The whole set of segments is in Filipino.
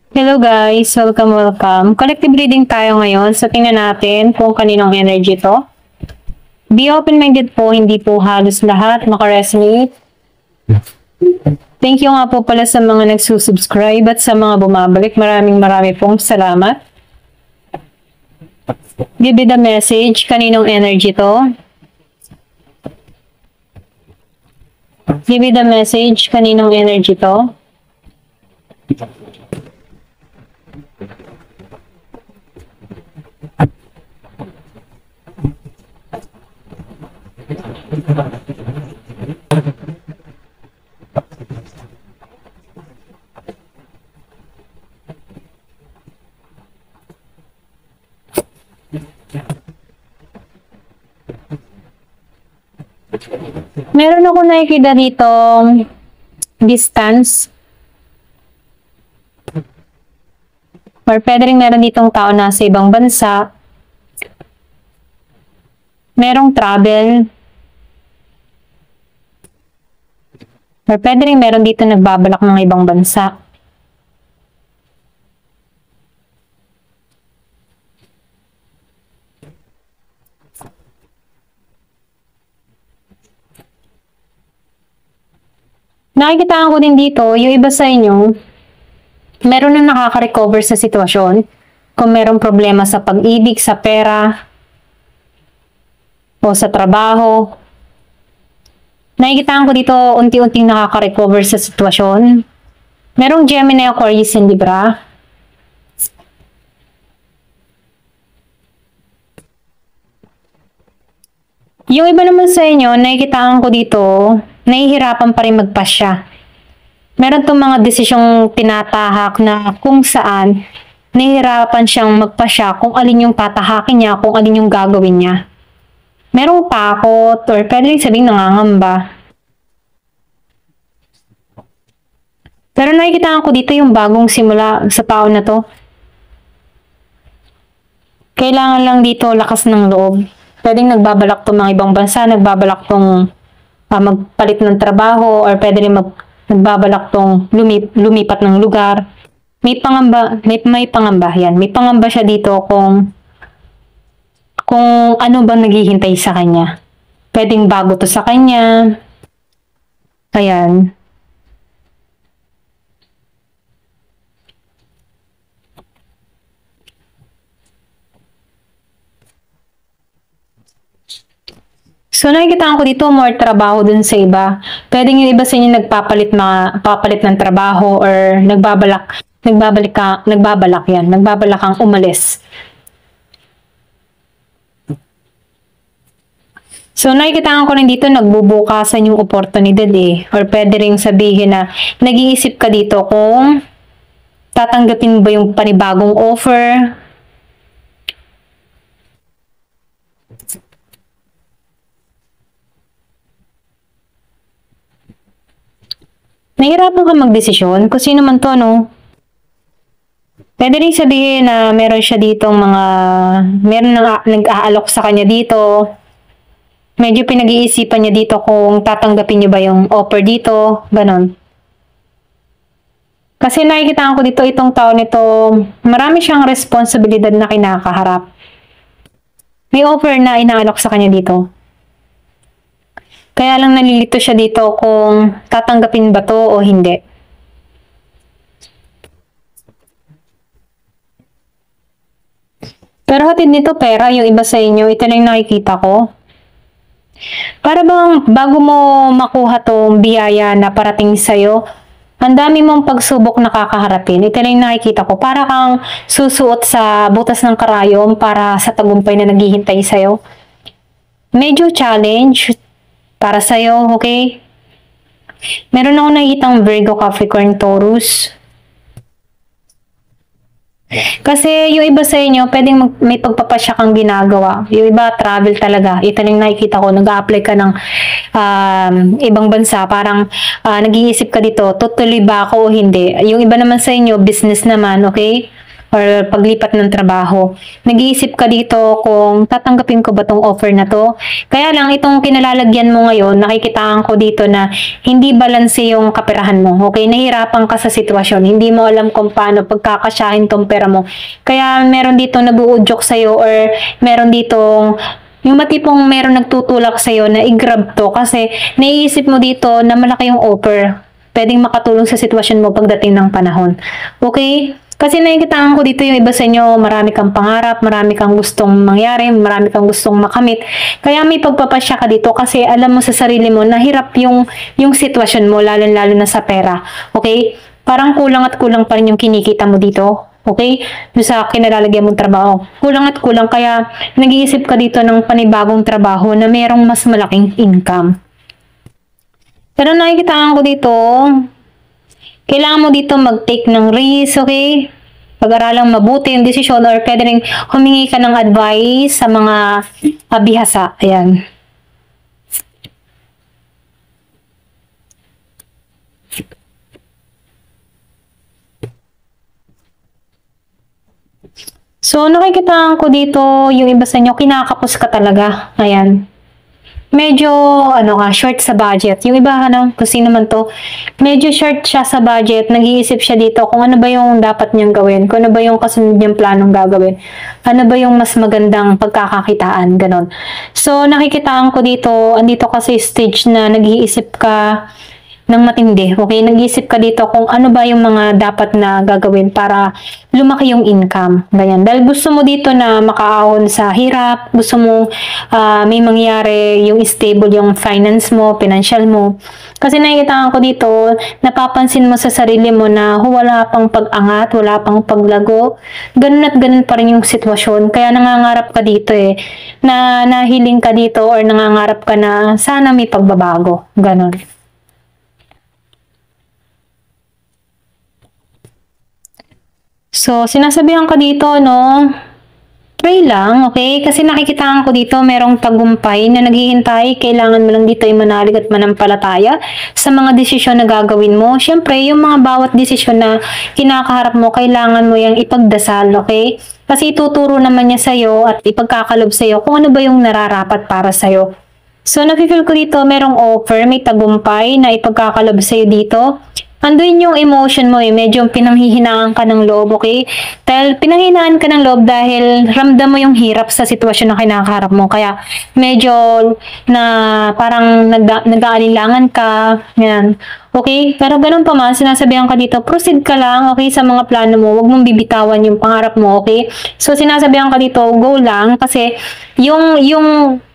Hello guys, welcome. Collective reading tayo ngayon. So tingnan natin kung kaninong energy to. Be open-minded po, hindi po halos lahat makaresonate. Thank you nga po pala sa mga nagsusubscribe at sa mga bumabalik. Maraming pong salamat. Give me the message, kaninong energy to. Give me the message, kaninong energy to. Meron ako nakikita dito distance. Or pwede rin meron ditong tao na sa ibang bansa. Merong travel. Or pwede rin meron dito nagbabalak ng ibang bansa. Nakikita ko din dito, yung iba sa inyo, meron na nakaka-recover sa sitwasyon. Kung merong problema sa pag-ibig, sa pera, o sa trabaho. Nakikita ko dito, unti-unting nakaka-recover sa sitwasyon. Merong Gemini, Aquarius, and Libra. Yung iba naman sa inyo, nakikita ko dito, nahihirapan pa rin magpasya. Meron itong mga desisyong tinatahak na kung saan nahihirapan siyang magpasya kung alin yung tatahakin niya, kung alin yung gagawin niya. Merong takot or pwede rin sabing nangangamba. Pero nakikita ko dito yung bagong simula sa tao na to. Kailangan lang dito lakas ng loob. Pwedeng nagbabalak tong mga ibang bansa, nagbabalak tong magpalit ng trabaho, or pwede rin nagbabalak tong lumipat ng lugar. May pangamba, may pangamba yan. May pangamba siya dito kung ano bang naghihintay sa kanya. Pwedeng bago to sa kanya. Ayan. So, nakikita ko dito more trabaho dun sa iba. Pwedeng yung iba sa inyo papalit ng trabaho or nagbabalak kang umalis. So, nakikita ko rin dito nagbubukasan yung oportunidad eh. Or pwede rin sabihin na nag-iisip ka dito kung tatanggapin ba yung panibagong offer. Nahihirapan ka magdesisyon kung sino man to, no? Pwede rin sabihin na meron siya ditong meron nag-aalok sa kanya dito. Medyo pinag-iisipan niya dito kung tatanggapin niya ba yung offer dito, ganon. Kasi nakikita ko dito itong tao nito, marami siyang responsibilidad na kinakaharap. May offer na inaalok sa kanya dito. Kaya lang nalilito siya dito kung tatanggapin ba to o hindi. Pero hatid nito pera, yung iba sa inyo, ito na yung nakikita ko. Para bang bago mo makuha tong biyaya na parating sa'yo, ang dami mong pagsubok na kakaharapin. Ito na yung nakikita ko. Para kang susuot sa butas ng karayom para sa tagumpay na naghihintay sa'yo. Medyo challenge para sa'yo, okay? Meron ako nakikitang Virgo, Capricorn, Taurus. Kasi yung iba sa inyo, pwedeng may pagpapasya kang ginagawa. Yung iba, travel talaga. Ito lang nakikita ko, nag-a-apply ka ng ibang bansa. Parang nag-iisip ka dito, tutuloy ba ako o hindi? Yung iba naman sa inyo, business naman, okay? or paglipat ng trabaho. Nag-iisip ka dito kung tatanggapin ko ba tong offer na to. Kaya lang itong kinalalagyan mo ngayon, nakikitaan ko dito na hindi balanse yung kaperahan mo. Okay, nahirapan ka sa sitwasyon. Hindi mo alam kung paano pagkakasyahin tong pera mo. Kaya meron dito nag-uudyok sa'yo or meron ditong yung matipong meron nagtutulak sa'yo na i-grab to kasi naiisip mo dito na malaki yung offer. Pwedeng makatulong sa sitwasyon mo pagdating ng panahon. Okay? Kasi nakikitaan ko dito yung iba sa inyo, marami kang pangarap, marami kang gustong mangyari, marami kang gustong makamit. Kaya may pagpapasya ka dito kasi alam mo sa sarili mo na hirap yung sitwasyon mo, lalo-lalo na sa pera. Okay? Parang kulang at kulang pa rin yung kinikita mo dito. Okay? Doon sa kinalalagyan mong trabaho. Kulang at kulang. Kaya nag-iisip ka dito ng panibagong trabaho na mayroong mas malaking income. Pero nakikitaan ko dito, kailangan mo dito mag-take ng risk, okay? Pag-aralang mabuti yung desisyon or pwede rin humingi ka ng advice sa mga bihasa. Ayan. So, nakikitaan ko dito, yung iba sa inyo, kinakapos ka talaga. Ayan. Medyo, short sa budget. Yung iba, kung sino man to, medyo short siya sa budget. Nag-iisip siya dito kung ano ba yung dapat niyang gawin, kung ano ba yung kasunod niyang planong gagawin, ano ba yung mas magandang pagkakakitaan, ganon. So, nakikitaan ko dito, andito kasi stage na nag-iisip ka ng matindi. Okay, nag-iisip ka dito kung ano ba yung mga dapat na gagawin para lumaki yung income. Ganyan. Dahil gusto mo dito na makaahon sa hirap, gusto mo may mangyari yung stable yung finance mo, financial mo. Kasi nakikita ko dito, napapansin mo sa sarili mo na wala pang pag-angat, wala pang paglago. Ganun at ganun pa rin yung sitwasyon. Kaya nangangarap ka dito na nahiling ka dito or nangangarap ka na sana may pagbabago. Ganun. So, sinasabihan ka dito, pray lang, okay? Kasi nakikitaan ko dito, merong tagumpay na naghihintay. Kailangan mo lang dito ay manalig at manampalataya sa mga desisyon na gagawin mo. Siyempre, yung mga bawat desisyon na kinakaharap mo, kailangan mo yung ipagdasal, okay? Kasi ituturo naman niya sa'yo at ipagkakalob sa'yo kung ano ba yung nararapat para sa'yo. So, nafe-feel ko dito, merong offer, may tagumpay na ipagkakalob sa'yo dito. Anduin yung emotion mo medyo pinanghihinaan ka ng loob, okay? Dahil pinanghihinaan ka ng loob dahil ramdam mo yung hirap sa sitwasyon na kinakaharap mo. Kaya medyo na parang nag-aalilangan ka, yan. Okay? Pero ganun pa man, sinasabihan ka dito, proceed ka lang, okay, sa mga plano mo. Huwag mong bibitawan yung pangarap mo, okay? So, sinasabihan ka dito, go lang kasi yung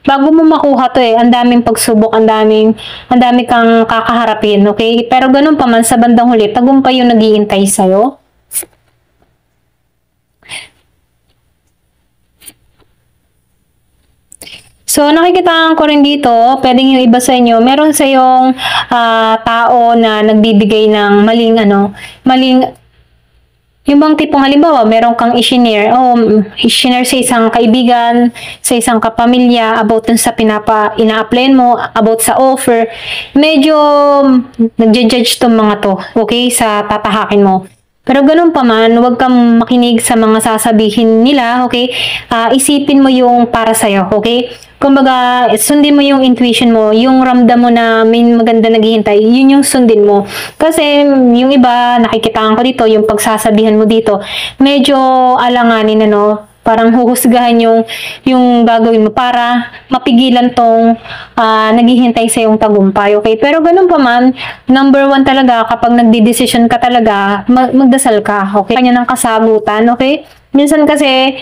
bago mo makuha to ang daming pagsubok, ang dami kang kakaharapin, okay? Pero ganun pa man, sa bandang huli, tagumpay yung nag-iintay sa'yo. So, nakikitaan ko rin dito, pwedeng yung iba sa inyo, meron sa yung tao na nagbibigay ng yung bang tipong halimbawa, meron kang i-share sa isang kaibigan, sa isang kapamilya, about dun sa ina-applyan mo, about sa offer, medyo nagja-judge tong mga to, okay, sa tatahakin mo. Pero ganun pa man, huwag kang makinig sa mga sasabihin nila, okay? Isipin mo yung para sa'yo, okay? Kumbaga, sundin mo yung intuition mo, yung ramdam mo na may maganda naghihintay, yun yung sundin mo. Kasi yung iba, nakikitaan ko dito, yung pagsasabihan mo dito, medyo alanganin parang huhusgahan yung gagawin mo para mapigilan tong naghihintay sa yung tagumpay, okay? Pero ganun pa man, number one talaga, kapag nagdi-decision ka talaga, magdasal ka, okay? Kanya ng kasagutan, okay? Minsan kasi,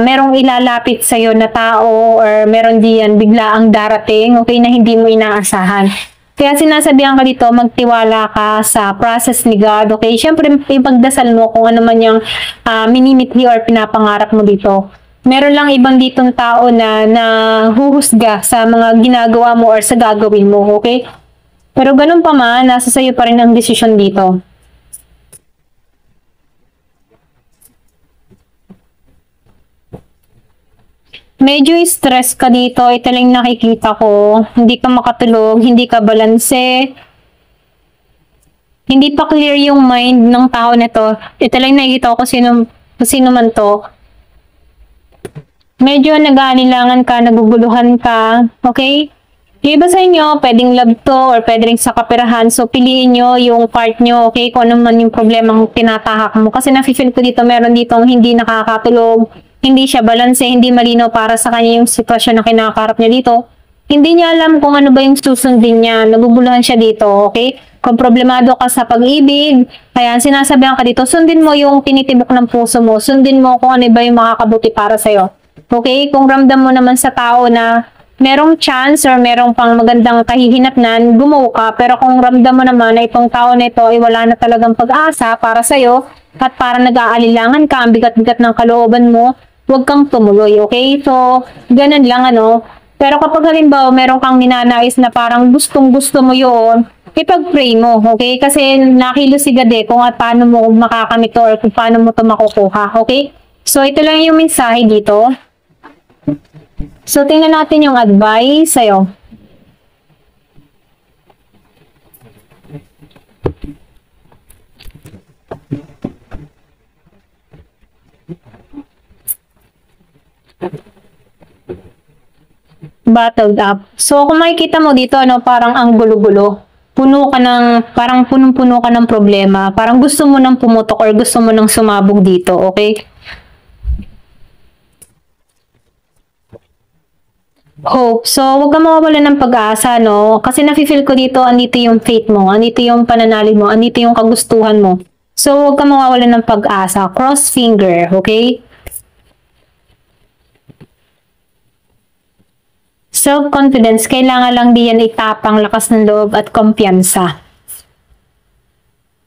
merong ilalapit sa'yo na tao or meron diyan bigla ang darating, okay, na hindi mo inaasahan. Kaya sinasabihan ka dito, magtiwala ka sa process ni God, okay? Siyempre, ipagdasal mo kung ano man yung minimithi or pinapangarap mo dito. Meron lang ibang ditong tao na huhusga sa mga ginagawa mo or sa gagawin mo, okay? Pero ganun pa man, nasa sa'yo pa rin ang desisyon dito. Medyo stress ka dito, ito lang nakikita ko. Hindi ka makatulog, hindi ka balanse. Hindi pa clear yung mind ng tao nito. Ito lang nakikita ko kasi kung sino man to, medyo nag-aalilangan ka, naguguluhan ka, okay? Yung iba sa inyo, pwedeng love to or pwede rin sa kaperahan. So, piliin nyo yung part nyo, okay? Kung ano man yung problemang tinatahak mo. Kasi nafe-feel ko dito, meron dito hindi nakakatulog, hindi siya balanse, hindi malinaw para sa kanya yung sitwasyon na kinakaharap niya dito. Hindi niya alam kung ano ba yung susundin niya. Naguguluhan siya dito, okay? Kung problemado ka sa pag-ibig, kaya sinasabihan ka dito, sundin mo yung tinitibok ng puso mo. Sundin mo kung ano ba yung makakabuti para sa'yo. Okay? Kung ramdam mo naman sa tao na merong chance or merong pang magandang kahihinatnan, gumawa ka. Pero kung ramdam mo naman na itong tao na ito ay wala na talagang pag-asa para sa'yo at para nag-aalilangan ka, ang bigat-bigat ng kalooban mo, huwag kang tumuloy, okay? So, ganun lang, ano. Pero kapag halimbawa meron kang ninanais na parang gustong-gusto mo yun, ipag-pray mo, okay? Kasi nakilos si God kung at paano mo makakamit or kung paano mo ito makukuha, okay? So, ito lang yung mensahe dito. So, tingnan natin yung advice sa'yo. Battled up. So, kung makikita mo dito, ano, parang ang gulo-gulo. Puno ka ng, parang punong-puno ka ng problema. Parang gusto mo nang pumutok or gusto mo nang sumabog dito, okay? Hope. So, huwag ka mawawalan ng pag-asa, no? Kasi nafe-feel ko dito, andito yung faith mo, andito yung pananalig mo, andito yung kagustuhan mo. So, huwag ka mawawalan ng pag-asa. Cross finger, okay? Self-confidence, kailangan lang diyan itapang, lakas ng loob at kumpiyansa.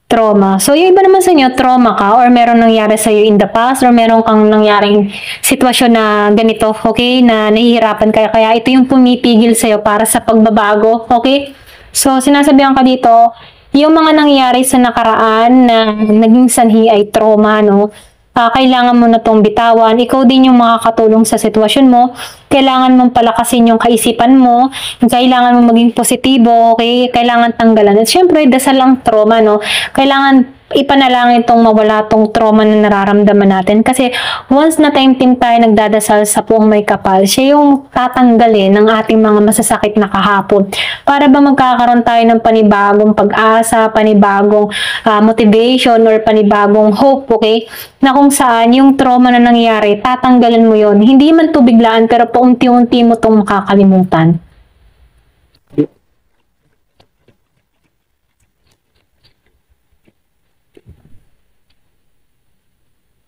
Trauma. So, yung iba naman sa inyo, trauma ka or meron nangyari sa'yo in the past or meron kang nangyaring sitwasyon na ganito, okay, na nahihirapan ka. Kaya ito yung pumipigil sa'yo para sa pagbabago, okay? So, sinasabihan ka dito, yung mga nangyari sa nakaraan na naging sanhi ay trauma, no? Kailangan mo na tong bitawan. Ikaw din yung makakatulong sa sitwasyon mo. Kailangan mong palakasin yung kaisipan mo. Kailangan mong maging positibo, okay? Kailangan tanggalan. At syempre, dasal ang trauma, no? Kailangan ipanalangin tong mawala tong trauma na nararamdaman natin. Kasi once na taimtim tayo nagdadasal sa Puong May Kapal, siya yung tatanggalin ng ating mga masasakit na kahapon. Para ba magkakaroon tayo ng panibagong pag-asa, panibagong motivation, or panibagong hope, okay? Na kung saan yung trauma na nangyari, tatanggalan mo yon. Hindi man to biglaan, pero paunti-unti mo tong makakalimutan.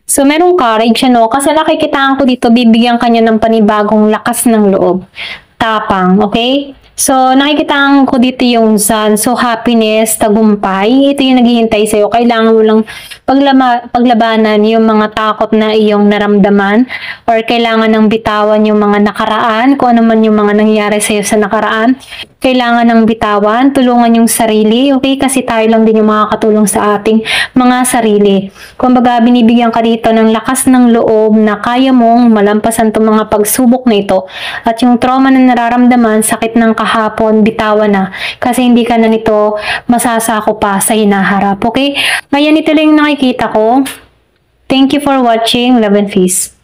So, merong courage, ano? Kasi nakikitaan ko dito, bibigyan kanya ng panibagong lakas ng loob. Tapang, okay? So, nakikitaan ko dito yung sun. So, happiness, tagumpay. Ito yung naghihintay sa'yo. Kailangan mo lang paglabanan yung mga takot na iyong naramdaman or kailangan ng bitawan yung mga nakaraan, kung ano man yung mga nangyari sa'yo sa nakaraan. Kailangan ng bitawan, tulungan yung sarili, okay? Kasi tayo lang din yung makakatulong sa ating mga sarili. Kumbaga, binibigyan ka dito ng lakas ng loob na kaya mong malampasan itong mga pagsubok na ito. At yung trauma na nararamdaman, sakit ng kahapon, bitawan na. Kasi hindi ka na nito masasako pa sa hinaharap, okay? Ngayon, ito lang yung nakikita ko. Thank you for watching. Love and peace.